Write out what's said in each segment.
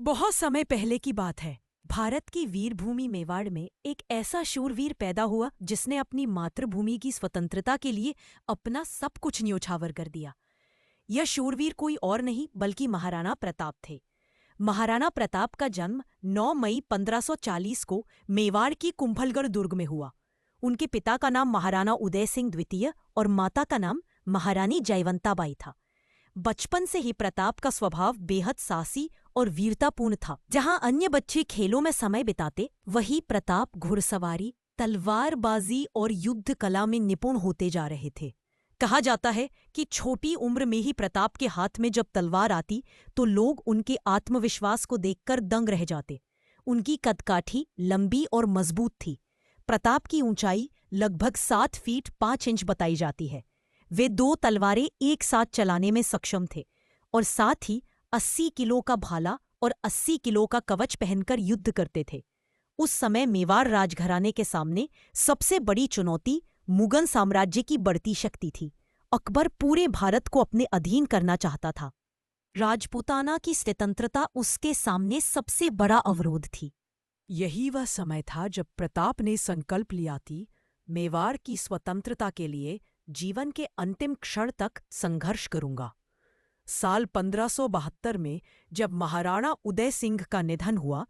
बहुत समय पहले की बात है। भारत की वीरभूमि मेवाड़ में एक ऐसा शूरवीर पैदा हुआ जिसने अपनी मातृभूमि की स्वतंत्रता के लिए अपना सब कुछ न्योछावर कर दिया। यह शूरवीर कोई और नहीं बल्कि महाराणा प्रताप थे। महाराणा प्रताप का जन्म 9 मई 1540 को मेवाड़ की कुंभलगढ़ दुर्ग में हुआ। उनके पिता का नाम महाराणा उदय सिंह द्वितीय और माता का नाम महारानी जयवंताबाई था। बचपन से ही प्रताप का स्वभाव बेहद साहसी और वीरतापूर्ण था। जहां अन्य बच्चे खेलों में समय बिताते, वहीं प्रताप घुड़सवारी, तलवारबाजी और युद्ध कला में निपुण होते जा रहे थे। कहा जाता है कि छोटी उम्र में ही प्रताप के हाथ में जब तलवार आती तो लोग उनके आत्मविश्वास को देखकर दंग रह जाते। उनकी कदकाठी लंबी और मजबूत थी। प्रताप की ऊंचाई लगभग 7 फीट 5 इंच बताई जाती है। वे 2 तलवारें एक साथ चलाने में सक्षम थे और साथ ही 80 किलो का भाला और 80 किलो का कवच पहनकर युद्ध करते थे। उस समय मेवाड़ राजघराने के सामने सबसे बड़ी चुनौती मुगल साम्राज्य की बढ़ती शक्ति थी। अकबर पूरे भारत को अपने अधीन करना चाहता था। राजपूताना की स्वतंत्रता उसके सामने सबसे बड़ा अवरोध थी। यही वह समय था जब प्रताप ने संकल्प लिया कि मेवाड़ की स्वतंत्रता के लिए जीवन के अंतिम क्षण तक संघर्ष करूंगा। साल 1572 में जब महाराणा उदय सिंह का निधन हुआ,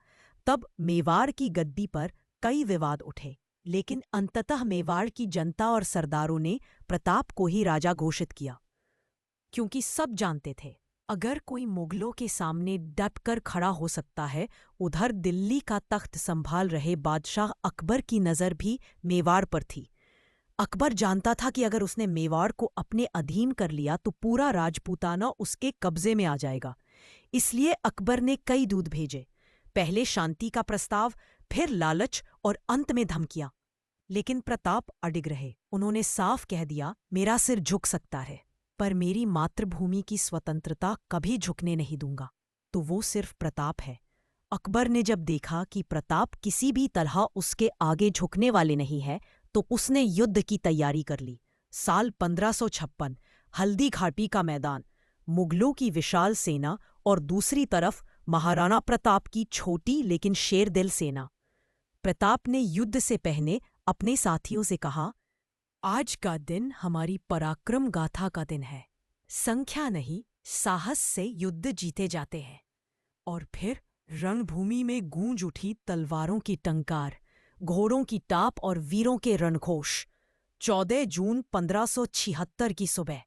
तब मेवाड़ की गद्दी पर कई विवाद उठे, लेकिन अंततः मेवाड़ की जनता और सरदारों ने प्रताप को ही राजा घोषित किया। क्योंकि सब जानते थे, अगर कोई मुगलों के सामने डटकर खड़ा हो सकता है, उधर दिल्ली का तख्त संभाल रहे बादशाह अकबर की नज़र भी मेवाड़ पर थी। अकबर जानता था कि अगर उसने मेवाड़ को अपने अधीन कर लिया तो पूरा राजपूताना उसके कब्जे में आ जाएगा। इसलिए अकबर ने कई दूत भेजे, पहले शांति का प्रस्ताव, फिर लालच और अंत में धमकियां। लेकिन प्रताप अडिग रहे। उन्होंने साफ कह दिया, मेरा सिर झुक सकता है, पर मेरी मातृभूमि की स्वतंत्रता कभी झुकने नहीं दूंगा। तो वो सिर्फ प्रताप है। अकबर ने जब देखा कि प्रताप किसी भी तरह उसके आगे झुकने वाले नहीं है, तो उसने युद्ध की तैयारी कर ली। साल 1556, हल्दी घाटी का मैदान, मुगलों की विशाल सेना और दूसरी तरफ महाराणा प्रताप की छोटी लेकिन शेरदिल सेना। प्रताप ने युद्ध से पहले अपने साथियों से कहा, आज का दिन हमारी पराक्रम गाथा का दिन है। संख्या नहीं, साहस से युद्ध जीते जाते हैं। और फिर रणभूमि में गूंज उठी तलवारों की टंकार, घोड़ों की टाप और वीरों के रणघोष। 14 जून 1576 की सुबह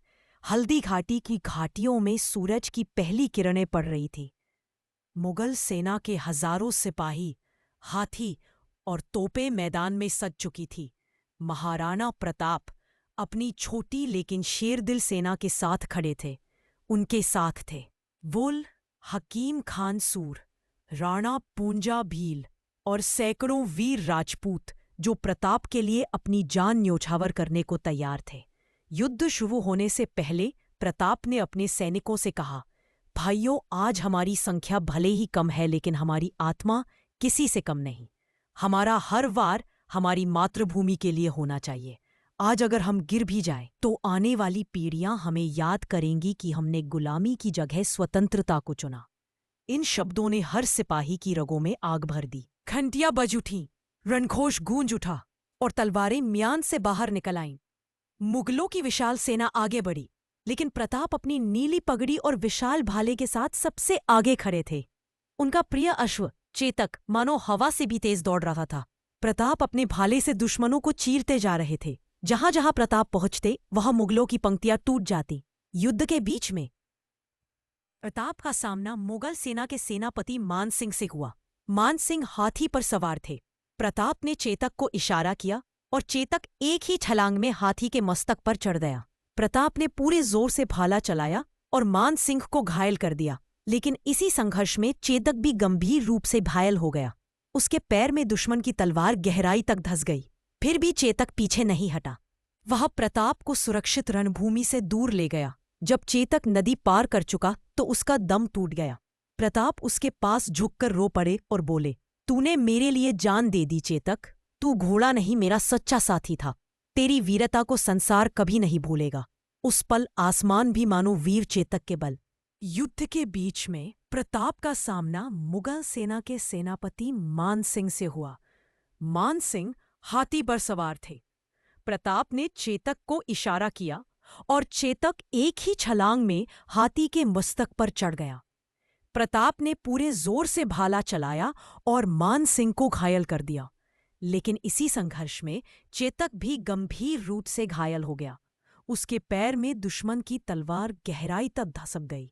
हल्दी घाटी की घाटियों में सूरज की पहली किरणें पड़ रही थी। मुगल सेना के हजारों सिपाही, हाथी और तोपें मैदान में सज चुकी थी। महाराणा प्रताप अपनी छोटी लेकिन शेरदिल सेना के साथ खड़े थे। उनके साथ थे वुल, हकीम खान सूर, राणा पूंजा भील और सैकड़ों वीर राजपूत जो प्रताप के लिए अपनी जान न्योछावर करने को तैयार थे। युद्ध शुरू होने से पहले प्रताप ने अपने सैनिकों से कहा, भाइयों, आज हमारी संख्या भले ही कम है, लेकिन हमारी आत्मा किसी से कम नहीं। हमारा हर वार हमारी मातृभूमि के लिए होना चाहिए। आज अगर हम गिर भी जाएं, तो आने वाली पीढ़ियां हमें याद करेंगी कि हमने गुलामी की जगह स्वतंत्रता को चुना। इन शब्दों ने हर सिपाही की रगों में आग भर दी। घंटियां बज उठीं, रणघोष गूंज उठा और तलवारें म्यान से बाहर निकल आईं। मुगलों की विशाल सेना आगे बढ़ी, लेकिन प्रताप अपनी नीली पगड़ी और विशाल भाले के साथ सबसे आगे खड़े थे। उनका प्रिय अश्व चेतक मानो हवा से भी तेज दौड़ रहा था। प्रताप अपने भाले से दुश्मनों को चीरते जा रहे थे। जहां जहां प्रताप पहुंचते, वहां मुगलों की पंक्तियां टूट जाती। युद्ध के बीच में प्रताप का सामना मुगल सेना के सेनापति मान सिंह से हुआ। मान सिंह हाथी पर सवार थे। प्रताप ने चेतक को इशारा किया और चेतक एक ही छलांग में हाथी के मस्तक पर चढ़ गया। प्रताप ने पूरे जोर से भाला चलाया और मान सिंह को घायल कर दिया, लेकिन इसी संघर्ष में चेतक भी गंभीर रूप से घायल हो गया। उसके पैर में दुश्मन की तलवार गहराई तक धंस गई। फिर भी चेतक पीछे नहीं हटा। वह प्रताप को सुरक्षित रणभूमि से दूर ले गया। जब चेतक नदी पार कर चुका तो उसका दम टूट गया। प्रताप उसके पास झुककर रो पड़े और बोले, तूने मेरे लिए जान दे दी चेतक। तू घोड़ा नहीं, मेरा सच्चा साथी था। तेरी वीरता को संसार कभी नहीं भूलेगा। उस पल आसमान भी मानो वीर चेतक के बल। युद्ध के बीच में प्रताप का सामना मुगल सेना के सेनापति मान सिंह से हुआ। मान सिंह हाथी पर सवार थे। प्रताप ने चेतक को इशारा किया और चेतक एक ही छलांग में हाथी के मस्तक पर चढ़ गया। प्रताप ने पूरे जोर से भाला चलाया और मान सिंह को घायल कर दिया, लेकिन इसी संघर्ष में चेतक भी गंभीर रूप से घायल हो गया। उसके पैर में दुश्मन की तलवार गहराई तक धसक गई।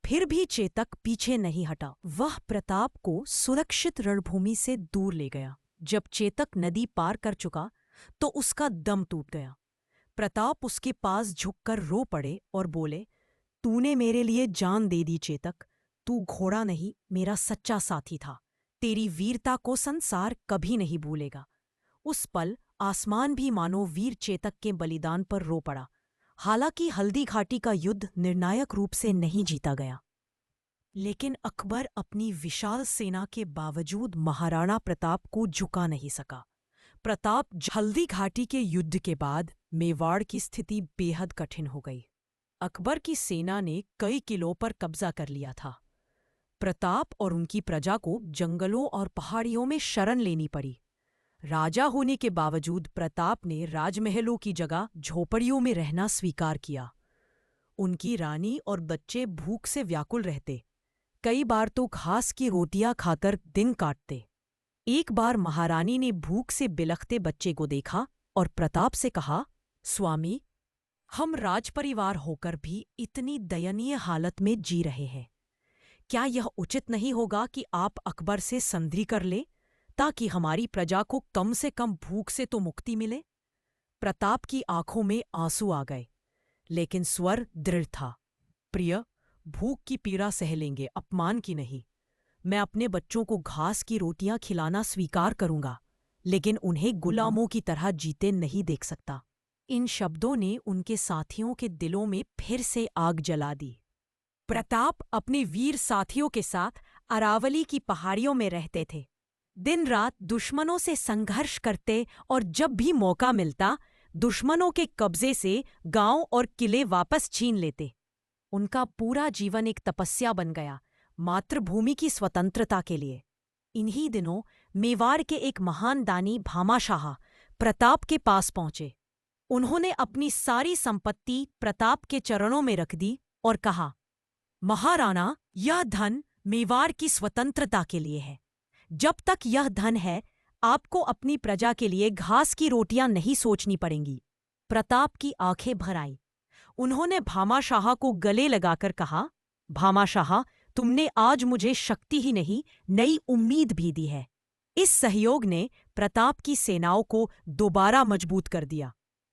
फिर भी चेतक पीछे नहीं हटा। वह प्रताप को सुरक्षित रणभूमि से दूर ले गया। जब चेतक नदी पार कर चुका तो उसका दम टूट गया। प्रताप उसके पास झुककर रो पड़े और बोले, तूने मेरे लिए जान दे दी चेतक। तू घोड़ा नहीं, मेरा सच्चा साथी था। तेरी वीरता को संसार कभी नहीं भूलेगा। उस पल आसमान भी मानो वीर चेतक के बलिदान पर रो पड़ा। हालांकि हल्दी घाटी का युद्ध निर्णायक रूप से नहीं जीता गया, लेकिन अकबर अपनी विशाल सेना के बावजूद महाराणा प्रताप को झुका नहीं सका। प्रताप हल्दी घाटी के युद्ध के बाद मेवाड़ की स्थिति बेहद कठिन हो गई। अकबर की सेना ने कई किलों पर कब्जा कर लिया था। प्रताप और उनकी प्रजा को जंगलों और पहाड़ियों में शरण लेनी पड़ी। राजा होने के बावजूद प्रताप ने राजमहलों की जगह झोपड़ियों में रहना स्वीकार किया। उनकी रानी और बच्चे भूख से व्याकुल रहते। कई बार तो घास की रोटियां खाकर दिन काटते। एक बार महारानी ने भूख से बिलखते बच्चे को देखा और प्रताप से कहा, स्वामी, हम राजपरिवार होकर भी इतनी दयनीय हालत में जी रहे हैं। क्या यह उचित नहीं होगा कि आप अकबर से संधि कर ले, ताकि हमारी प्रजा को कम से कम भूख से तो मुक्ति मिले? प्रताप की आंखों में आंसू आ गए, लेकिन स्वर दृढ़ था। प्रिय, भूख की पीड़ा सह लेंगे, अपमान की नहीं। मैं अपने बच्चों को घास की रोटियां खिलाना स्वीकार करूंगा, लेकिन उन्हें गुलामों की तरह जीते नहीं देख सकता। इन शब्दों ने उनके साथियों के दिलों में फिर से आग जला दी। प्रताप अपने वीर साथियों के साथ अरावली की पहाड़ियों में रहते थे। दिन रात दुश्मनों से संघर्ष करते और जब भी मौका मिलता दुश्मनों के कब्जे से गांव और किले वापस छीन लेते। उनका पूरा जीवन एक तपस्या बन गया, मातृभूमि की स्वतंत्रता के लिए। इन्हीं दिनों मेवाड़ के एक महान दानी भामाशाह प्रताप के पास पहुंचे। उन्होंने अपनी सारी संपत्ति प्रताप के चरणों में रख दी और कहा, महाराणा, यह धन मेवाड़ की स्वतंत्रता के लिए है। जब तक यह धन है, आपको अपनी प्रजा के लिए घास की रोटियां नहीं सोचनी पड़ेंगी। प्रताप की आंखें भर आईं। उन्होंने भामाशाह को गले लगाकर कहा, भामाशाह, तुमने आज मुझे शक्ति ही नहीं, नई उम्मीद भी दी है। इस सहयोग ने प्रताप की सेनाओं को दोबारा मजबूत कर दिया।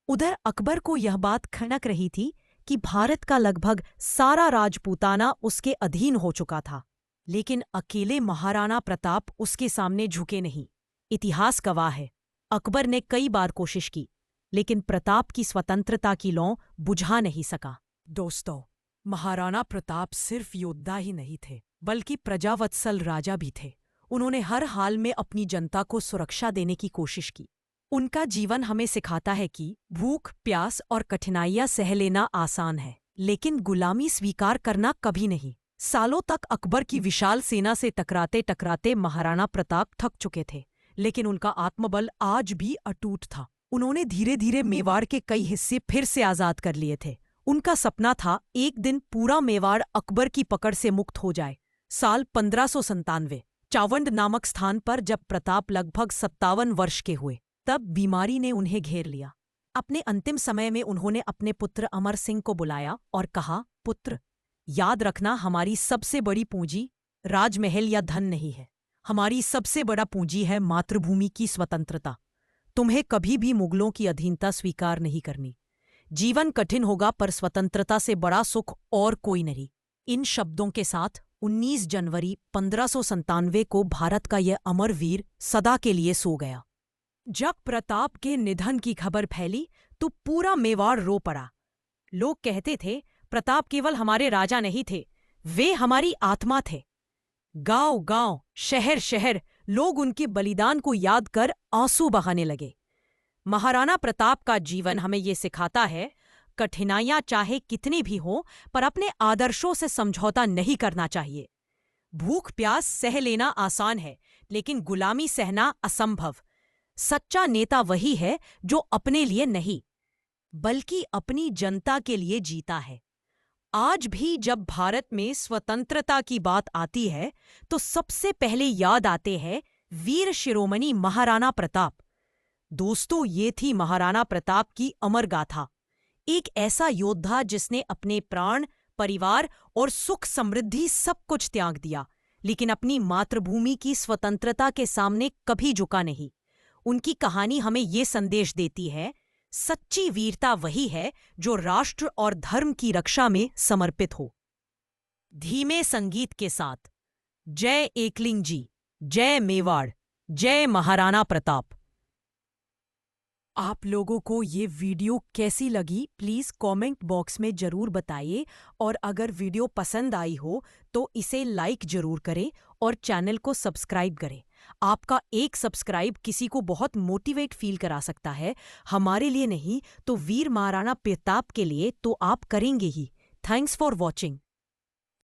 उधर अकबर को यह बात खनक रही थी कि भारत का लगभग सारा राजपूताना उसके अधीन हो चुका था, लेकिन अकेले महाराणा प्रताप उसके सामने झुके नहीं। इतिहास गवाह है, अकबर ने कई बार कोशिश की, लेकिन प्रताप की स्वतंत्रता की लौ बुझा नहीं सका। दोस्तों, महाराणा प्रताप सिर्फ योद्धा ही नहीं थे, बल्कि प्रजावत्सल राजा भी थे। उन्होंने हर हाल में अपनी जनता को सुरक्षा देने की कोशिश की। उनका जीवन हमें सिखाता है कि भूख, प्यास और कठिनाइयां सह लेना आसान है, लेकिन गुलामी स्वीकार करना कभी नहीं। सालों तक अकबर की विशाल सेना से टकराते टकराते महाराणा प्रताप थक चुके थे, लेकिन उनका आत्मबल आज भी अटूट था। उन्होंने धीरे धीरे मेवाड़ के कई हिस्से फिर से आजाद कर लिए थे। उनका सपना था एक दिन पूरा मेवाड़ अकबर की पकड़ से मुक्त हो जाए। साल 1597 चावंड नामक स्थान पर जब प्रताप लगभग 57 वर्ष के हुए, तब बीमारी ने उन्हें घेर लिया। अपने अंतिम समय में उन्होंने अपने पुत्र अमर सिंह को बुलाया और कहा, पुत्र, याद रखना, हमारी सबसे बड़ी पूंजी राजमहल या धन नहीं है। हमारी सबसे बड़ा पूंजी है मातृभूमि की स्वतंत्रता। तुम्हें कभी भी मुगलों की अधीनता स्वीकार नहीं करनी। जीवन कठिन होगा, पर स्वतंत्रता से बड़ा सुख और कोई नहीं। इन शब्दों के साथ 19 जनवरी 1597 को भारत का यह अमर वीर सदा के लिए सो गया। जब प्रताप के निधन की खबर फैली तो पूरा मेवाड़ रो पड़ा। लोग कहते थे, प्रताप केवल हमारे राजा नहीं थे, वे हमारी आत्मा थे। गांव गांव, शहर शहर लोग उनके बलिदान को याद कर आंसू बहाने लगे। महाराणा प्रताप का जीवन हमें ये सिखाता है, कठिनाइयां चाहे कितनी भी हो, पर अपने आदर्शों से समझौता नहीं करना चाहिए। भूख प्यास सह लेना आसान है, लेकिन गुलामी सहना असंभव। सच्चा नेता वही है जो अपने लिए नहीं, बल्कि अपनी जनता के लिए जीता है। आज भी जब भारत में स्वतंत्रता की बात आती है, तो सबसे पहले याद आते हैं वीर शिरोमणि महाराणा प्रताप। दोस्तों, ये थी महाराणा प्रताप की अमर गाथा। एक ऐसा योद्धा जिसने अपने प्राण, परिवार और सुख समृद्धि सब कुछ त्याग दिया, लेकिन अपनी मातृभूमि की स्वतंत्रता के सामने कभी झुका नहीं। उनकी कहानी हमें ये संदेश देती है, सच्ची वीरता वही है जो राष्ट्र और धर्म की रक्षा में समर्पित हो। धीमे संगीत के साथ जय एकलिंग जी, जय मेवाड़, जय महाराणा प्रताप। आप लोगों को ये वीडियो कैसी लगी प्लीज़ कमेंट बॉक्स में ज़रूर बताइए, और अगर वीडियो पसंद आई हो तो इसे लाइक ज़रूर करें और चैनल को सब्सक्राइब करें। आपका एक सब्सक्राइब किसी को बहुत मोटिवेट फील करा सकता है। हमारे लिए नहीं तो वीर महाराणा प्रताप के लिए तो आप करेंगे ही। Thanks for watching.